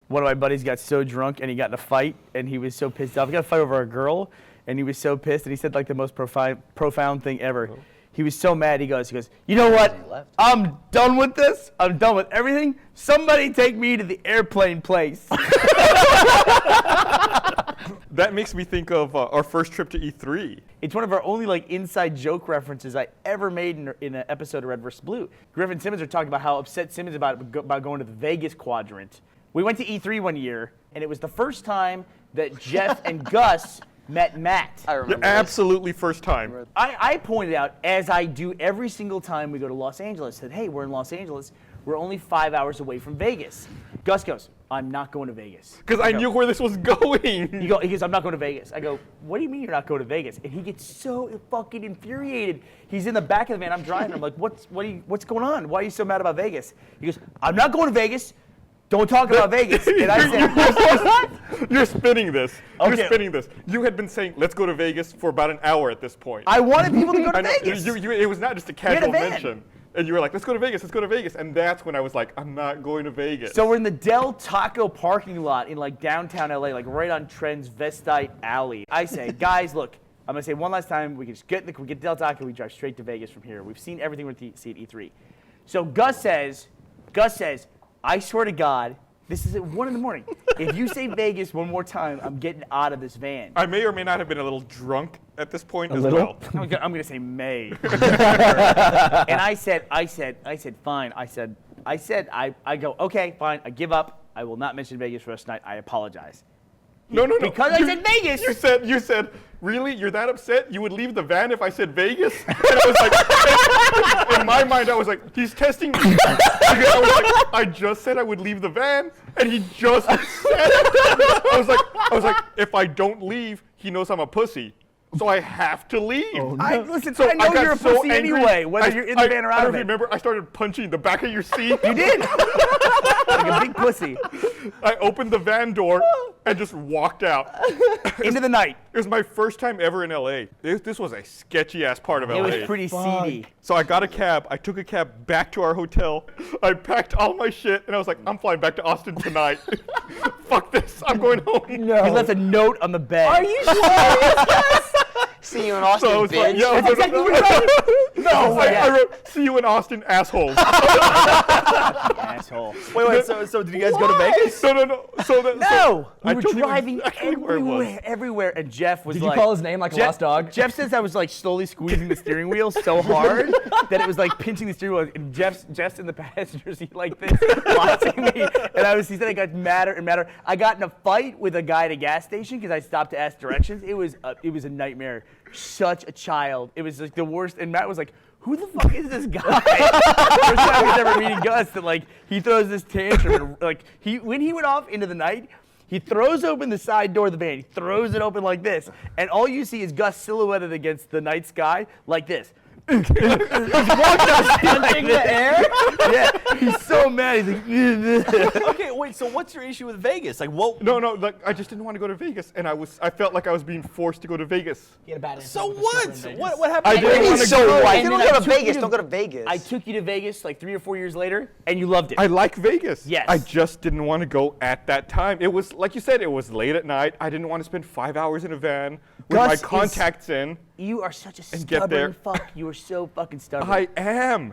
one of my buddies got so drunk and he got in a fight and he was so pissed off. He got in a fight over a girl and he was so pissed and he said like the most profound thing ever. He was so mad. He goes, you know what? I'm done with this. I'm done with everything. Somebody take me to the airplane place. That makes me think of our first trip to E3. It's one of our only like inside joke references I ever made in an episode of Red vs. Blue. Griff and Simmons are talking about how upset Simmons about going to the Vegas quadrant. We went to E3 one year, and it was the first time that Jeff and Gus met Matt. I remember. Absolutely first time. I pointed out, as I do every single time we go to Los Angeles, said, hey, we're in Los Angeles. We're only 5 hours away from Vegas. Gus goes, I'm not going to Vegas. Because I knew where this was going. He goes, I'm not going to Vegas. I go, what do you mean you're not going to Vegas? And he gets so fucking infuriated. He's in the back of the van. I'm driving. I'm like, what's going on? Why are you so mad about Vegas? He goes, I'm not going to Vegas. Don't talk about Vegas. And I said, You're spinning this. Okay. You're spinning this. You had been saying, let's go to Vegas for about an hour at this point. I wanted people to go to I know, Vegas. it was not just a had a casual van. mention. And you were like, let's go to Vegas, let's go to Vegas. And that's when I was like, I'm not going to Vegas. So we're in the Del Taco parking lot in like downtown LA, like right on Transvestite Alley. I say, guys, look, I'm gonna say one last time, we can just get Del Taco, we drive straight to Vegas from here. We've seen everything we're to see at E3. So Gus says, I swear to God, this is at 1 in the morning. If you say Vegas one more time, I'm getting out of this van. I may or may not have been a little drunk at this point as well. I'm gonna say May. And I said, fine. I go, okay, fine. I give up. I will not mention Vegas for the rest of the night. I apologize. No. Because I said Vegas. You said, really? You're that upset? You would leave the van if I said Vegas? And I was like, in my mind, I was like, he's testing me. I was like, I just said I would leave the van, and he just said it. I was like, if I don't leave, he knows I'm a pussy. So I have to leave. Oh, no. I know you're a pussy anyway, whether you're in the van or out of it. I don't remember. I started punching the back of your seat. You did. Like a big pussy. I opened the van door and just walked out. Into the night. It was my first time ever in LA. This was a sketchy ass part of LA. It was pretty seedy. So I got a cab. I took a cab back to our hotel. I packed all my shit, and I was like, I'm flying back to Austin tonight. Fuck this. I'm going home. No. He left a note on the bed. Are you serious? See you in Austin, So bitch. That's exactly what I wrote. No, I wrote, see you in Austin, asshole. Asshole. Wait, so did you guys go to Vegas? No. No! I We were told you driving exactly where it was. everywhere, and Jeff was Did like... you call his name like a lost dog? Jeff says I was like slowly squeezing the steering wheel so hard that it was like pinching the steering wheel, and Jeff's in the passenger seat like this, watching me, and he said I got madder and madder. I got in a fight with a guy at a gas station because I stopped to ask directions. It was a nightmare. Such a child. It was like the worst, and Matt was like, who the fuck is this guy? First time he's ever meeting Gus, that like he throws this tantrum, and like when he went off into the night, he throws open the side door of the van. He throws it open like this, and all you see is Gus silhouetted against the night sky like this. He's walking out like the air? Yeah, he's so mad. He's like, Okay, wait, so what's your issue with Vegas? Like, what? No, like, I just didn't want to go to Vegas, and I felt like I was being forced to go to Vegas. He had a bad So what? What happened? I What do didn't you want mean to so go. what? And If you then don't I go to took you Vegas, to- don't go to Vegas. I took you to Vegas like 3 or 4 years later, and you loved it. I like Vegas. Yes. I just didn't want to go at that time. It was, like you said, it was late at night. I didn't want to spend 5 hours in a van with Gus my is- contacts in. You are such a And get stubborn there. fuck. You are so fucking stubborn. I am.